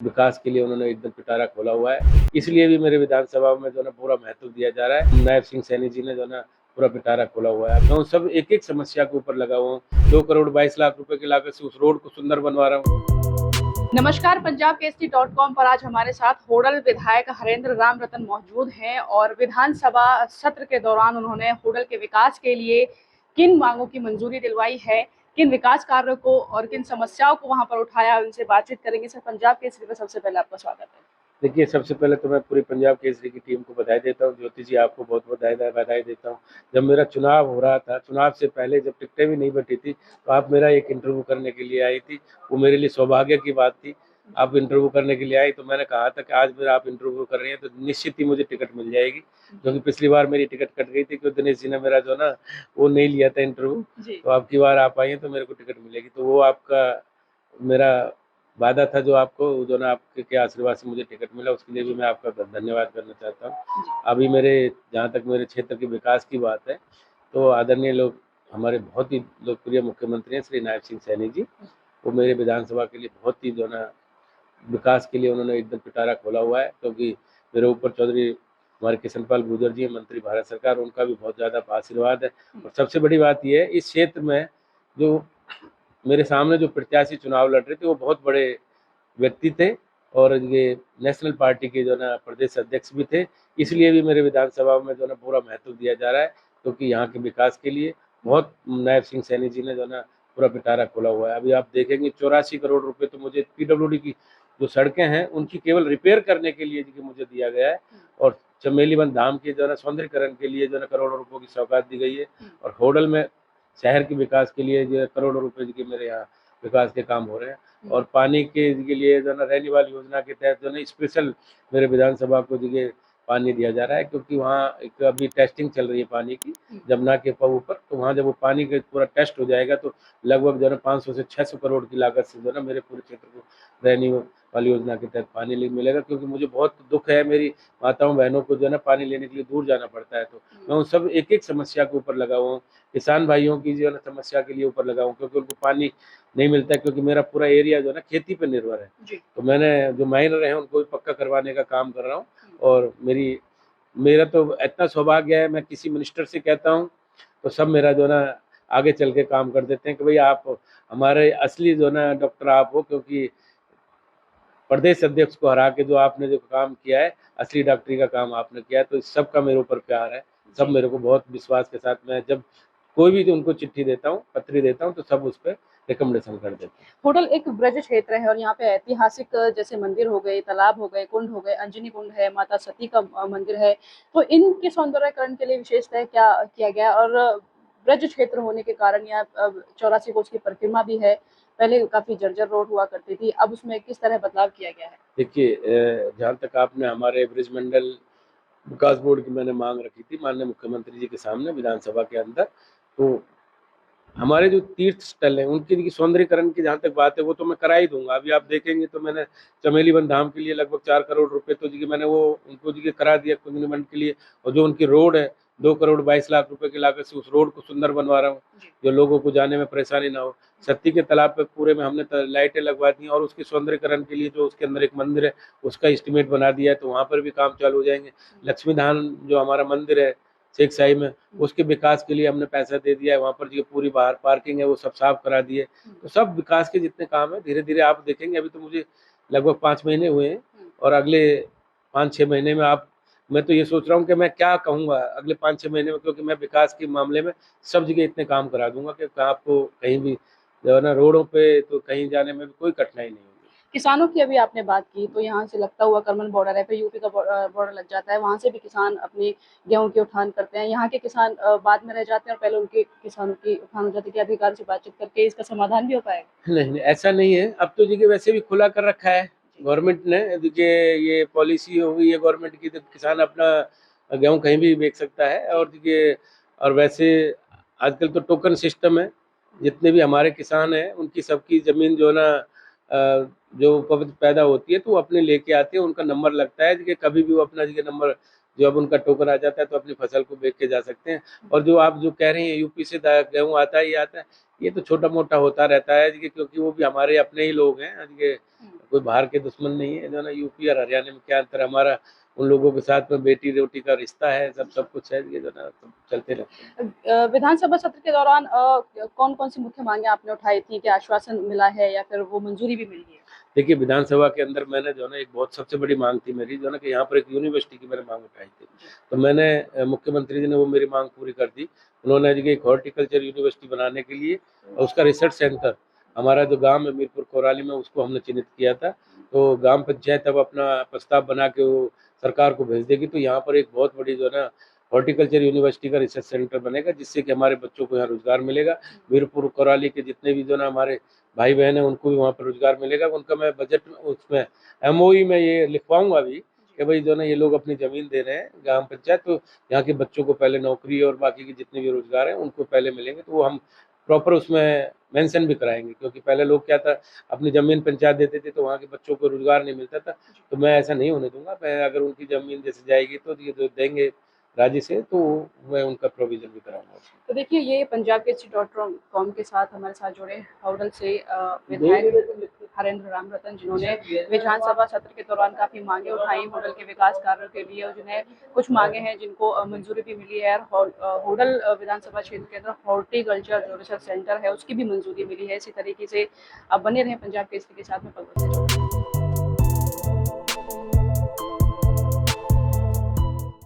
विकास के लिए उन्होंने एकदम पिटारा खोला हुआ है। इसलिए भी मेरे विधानसभा में जो है ना पूरा महत्व दिया जा रहा है। नायब सिंह सैनी जी ने जो है ना पूरा पिटारा खोला हुआ है। मैं उन सब एक-एक समस्या के ऊपर लगा हुआ हूँ। 2 करोड़ 22 लाख रुपए की लागत से उस रोड को सुंदर बनवा रहा हूँ। नमस्कार, पंजाब केसरी .com पर आज हमारे साथ होडल विधायक हरेंद्र राम रतन मौजूद हैं और विधानसभा सत्र के दौरान उन्होंने होडल के विकास के लिए किन मांगों की मंजूरी दिलवाई है, किन विकास कार्यों को और किन समस्याओं को वहां पर उठाया, उनसे बातचीत करेंगे। सर, पंजाब केसरी पर सबसे पहले आपका स्वागत है। देखिए, सबसे पहले तो मैं पूरी पंजाब केसरी की टीम को बधाई देता हूँ। ज्योति जी, आपको बहुत-बहुत बधाई देता हूँ। जब मेरा चुनाव हो रहा था, चुनाव से पहले जब टिकटें भी नहीं बटी थी, तो आप मेरा एक इंटरव्यू करने के लिए आई थी। वो मेरे लिए सौभाग्य की बात थी। आप इंटरव्यू करने के लिए आई, तो मैंने कहा था कि आज मेरा आप इंटरव्यू कर रही हैं, तो निश्चित ही मुझे टिकट मिल जाएगी। क्योंकि पिछली बार मेरी टिकट कट गई थी, क्योंकि दिनेश जी ने मेरा जो है ना, वो नहीं लिया था इंटरव्यू। तो अब की बार आप आई हैं, तो मेरे को टिकट मिलेगी। तो वो आपका मेरा वादा था जो आपको, जो ना आपके आशीर्वाद से मुझे टिकट मिला, उसके लिए भी मैं आपका धन्यवाद करना चाहता हूँ। अभी मेरे जहाँ तक मेरे क्षेत्र के विकास की बात है, तो आदरणीय लोग हमारे बहुत ही लोकप्रिय मुख्यमंत्री हैं श्री नायब सिंह सैनी जी। वो मेरे विधानसभा के लिए बहुत ही जो है ना विकास के लिए उन्होंने एकदम पिटारा खोला हुआ है। क्योंकि मेरे ऊपर चौधरी हमारे किशनपाल गुर्जर जी हैं, मंत्री भारत सरकार, उनका भी बहुत ज़्यादा आशीर्वाद है। और सबसे बड़ी बात ये है, इस क्षेत्र में जो मेरे सामने जो प्रत्याशी चुनाव लड़ रहे थे, वो बहुत बड़े व्यक्ति थे और ये नेशनल पार्टी के जो है ना प्रदेश अध्यक्ष भी थे। इसलिए भी मेरे विधानसभा में जो है ना पूरा महत्व दिया जा रहा है, क्योंकि यहाँ के विकास के लिए बहुत नायब सिंह सैनी जी ने जो है ना पूरा पिटारा खोला हुआ है। अभी आप देखेंगे 84 करोड़ रुपए तो मुझे पीडब्ल्यूडी की जो सड़कें हैं उनकी केवल रिपेयर करने के लिए जी मुझे दिया गया है। और चमेलीवन धाम के जो है ना सौंदर्यीकरण के लिए जो है ना करोड़ों रुपयों की सौगात दी गई है। और होडल में शहर के विकास के लिए जो है करोड़ों रुपए के मेरे यहाँ विकास के काम हो रहे हैं। और पानी के लिए जो है ना रैनीवाल योजना के तहत जो है ना स्पेशल मेरे विधानसभा को जगह पानी दिया जा रहा है, क्योंकि वहाँ एक अभी टेस्टिंग चल रही है पानी की जमुना के ऊपर। तो वहाँ जब वो पानी का पूरा टेस्ट हो जाएगा, तो लगभग जो है ना 500 से 600 करोड़ की लागत से जो है ना मेरे पूरे क्षेत्र को रैनीवाल योजना के तहत पानी मिलेगा। क्योंकि मुझे बहुत दुख है, मेरी माताओं बहनों को जो है ना पानी लेने के लिए दूर जाना पड़ता है। तो मैं उन सब एक एक समस्या के ऊपर लगा हुआ हूँ। किसान भाइयों की जो है ना समस्या के लिए ऊपर लगा हूँ, क्योंकि उनको पानी नहीं मिलता है। क्योंकि मेरा पूरा एरिया जो है ना खेती पर निर्भर है। तो मैंने जो माइनर हैं उनको भी पक्का करवाने का काम कर रहा हूँ। और मेरा तो इतना सौभाग्य है, मैं किसी मिनिस्टर से कहता हूँ तो सब मेरा जो है ना आगे चल के काम कर देते हैं कि भाई आप हमारे असली जो है ना डॉक्टर आप हो। क्योंकि प्रदेश अध्यक्ष को हरा के जो आपने जो काम किया है, असली डॉक्टरी का काम आपने किया है। तो इस सबका मेरे ऊपर प्यार है। सब मेरे को बहुत विश्वास के साथ, मैं जब कोई भी जो उनको चिट्ठी देता हूँ, पत्री देता हूँ, तो सब उस पर रिकमेंडेशन कर देते हैं। होडल एक ब्रज क्षेत्र है और यहाँ पे ऐतिहासिक जैसे मंदिर हो गए, तालाब हो गए, कुंड हो गए, अंजनी कुंड है, माता सती का मंदिर है। तो इनके सौंदर्यकरण के लिए विशेषतः क्या किया गया? और ब्रज क्षेत्र होने के कारण यहाँ 84 कोस की परिक्रमा भी है। पहले काफी जर्जर रोड हुआ करती थी, अब उसमें किस तरह बदलाव किया गया है? देखिए, जहाँ तक आपने हमारे ब्रिज मंडल विकास बोर्ड की मैंने मांग रखी थी माननीय मुख्यमंत्री जी के सामने विधानसभा के अंदर, तो हमारे जो तीर्थ स्थल हैं उनकी सौंदर्यीकरण की जहाँ तक बात है, वो तो मैं करा ही दूंगा। अभी आप देखेंगे तो मैंने चमेलीवन धाम के लिए लगभग 4 करोड़ रुपए तो जी मैंने वो उनको जी करा दिया कुंजवन के लिए। और जो उनकी रोड है 2 करोड़ 22 लाख रुपए की लागत से उस रोड को सुंदर बनवा रहा हूँ, जो लोगों को जाने में परेशानी ना हो। सत्ती के तालाब पे पूरे में हमने लाइटें लगवा दी और उसके सौंदर्यीकरण के लिए जो उसके अंदर एक मंदिर है उसका एस्टिमेट बना दिया है, तो वहाँ पर भी काम चालू हो जाएंगे। लक्ष्मी धाम जो हमारा मंदिर है शेख साई में, उसके विकास के लिए हमने पैसा दे दिया है। वहाँ पर जो पूरी बाहर पार्किंग है वो सब साफ करा दिए। तो सब विकास के जितने काम है धीरे धीरे आप देखेंगे। अभी तो मुझे लगभग 5 महीने हुए हैं और अगले 5-6 महीने में मैं तो ये सोच रहा हूँ कि मैं क्या कहूँगा अगले 5-6 महीने में, क्योंकि मैं विकास के मामले में सब जगह इतने काम करा दूंगा कि आपको कहीं भी जो है ना रोडों पे तो कहीं जाने में भी कोई कठिनाई नहीं होगी। किसानों की अभी आपने बात की, तो यहाँ से लगता हुआ करमन बॉर्डर है, फिर यूपी का बॉर्डर लग जाता है, वहाँ से भी किसान अपनी गेहूं की उठान करते हैं। यहाँ के किसान बाद में रह जाते हैं और पहले उनके किसानों की उठान हो जाती है। अधिकारी से बातचीत करके इसका समाधान भी हो पाएगा? नहीं, ऐसा नहीं है। अब तो देखिए वैसे भी खुला कर रखा है गवर्नमेंट ने। देखिए ये पॉलिसी हो गई है गवर्नमेंट की, तो किसान अपना गेहूँ कहीं भी बेच सकता है। और देखिए और वैसे आजकल तो टोकन सिस्टम है। जितने भी हमारे किसान हैं उनकी सबकी ज़मीन जो है ना जो उपज पैदा होती है तो वो अपने लेके आते हैं, उनका नंबर लगता है कि कभी भी वो अपना देखिए नंबर जो अब उनका टोकन आ जाता है तो अपनी फसल को बेच के जा सकते हैं। और जो आप जो कह रही हैं यूपी से गेहूँ आता है, ये आता है, ये तो छोटा मोटा होता रहता है जी, क्योंकि वो भी हमारे अपने ही लोग हैं जी, कोई बाहर के दुश्मन नहीं है जो ना। यूपी और हरियाणा में क्या अंतर है, हमारा उन लोगों के साथ में बेटी रोटी का रिश्ता है, सब कुछ है, ये जो ना सब चलते रहते हैं। विधानसभा सत्र के दौरान कौन कौन सी मुख्य मांगे आपने उठाई थी? क्या आश्वासन मिला है या फिर वो मंजूरी भी मिली है? देखिए, विधानसभा के अंदर मैंने जो है ना, एक बहुत सबसे बड़ी मांग थी मेरी जो है ना, कि यहाँ पर एक यूनिवर्सिटी की मैंने मांग उठाई थी। तो मैंने मुख्यमंत्री जी ने वो मेरी मांग पूरी कर दी। उन्होंने जी एक हॉर्टिकल्चर यूनिवर्सिटी बनाने के लिए और उसका रिसर्च सेंटर हमारा जो गांव है मीरपुर कोराली में, उसको हमने चिन्हित किया था। तो ग्राम पंचायत अब अपना प्रस्ताव बना के वो सरकार को भेज देगी, तो यहाँ पर एक बहुत बड़ी जो है ना हॉर्टिकल्चर यूनिवर्सिटी का रिसर्च सेंटर बनेगा, जिससे कि हमारे बच्चों को यहाँ रोजगार मिलेगा। मीरपुर कोराली के जितने भी जो ना हमारे भाई बहन हैं, उनको भी वहाँ पर रोजगार मिलेगा। उनका मैं बजट में उसमें एमओई में ये लिखवाऊंगा भी कि भाई जो ना ये लोग अपनी ज़मीन दे रहे हैं ग्राम पंचायत, तो यहाँ के बच्चों को पहले नौकरी और बाकी के जितने भी रोजगार हैं उनको पहले मिलेंगे। तो वो हम प्रॉपर उसमें मेंशन भी कराएंगे, क्योंकि पहले लोग क्या था, अपनी ज़मीन पंचायत देते थे तो वहाँ के बच्चों को रोजगार नहीं मिलता था। तो मैं ऐसा नहीं होने दूंगा। मैं अगर उनकी ज़मीन जैसे जाएगी तो ये जो देंगे राज्य से, तो मैं उनका प्रोविज़न भी कराऊंगा। तो देखिए, ये पंजाब केसरी .com के साथ हमारे साथ जुड़े हौडल से विधायक हरेंद्र राम रतन, जिन्होंने विधानसभा सत्र के दौरान काफ़ी मांगे उठाई हौडल के विकास कार्यों के लिए, और जिन्हें कुछ मांगे हैं जिनको मंजूरी भी मिली है। और हौडल विधानसभा क्षेत्र के अंदर हॉर्टिकल्चर जो रिसर्च सेंटर है उसकी भी मंजूरी मिली है। इसी तरीके से अब बने रहें पंजाब केसरी के साथ में।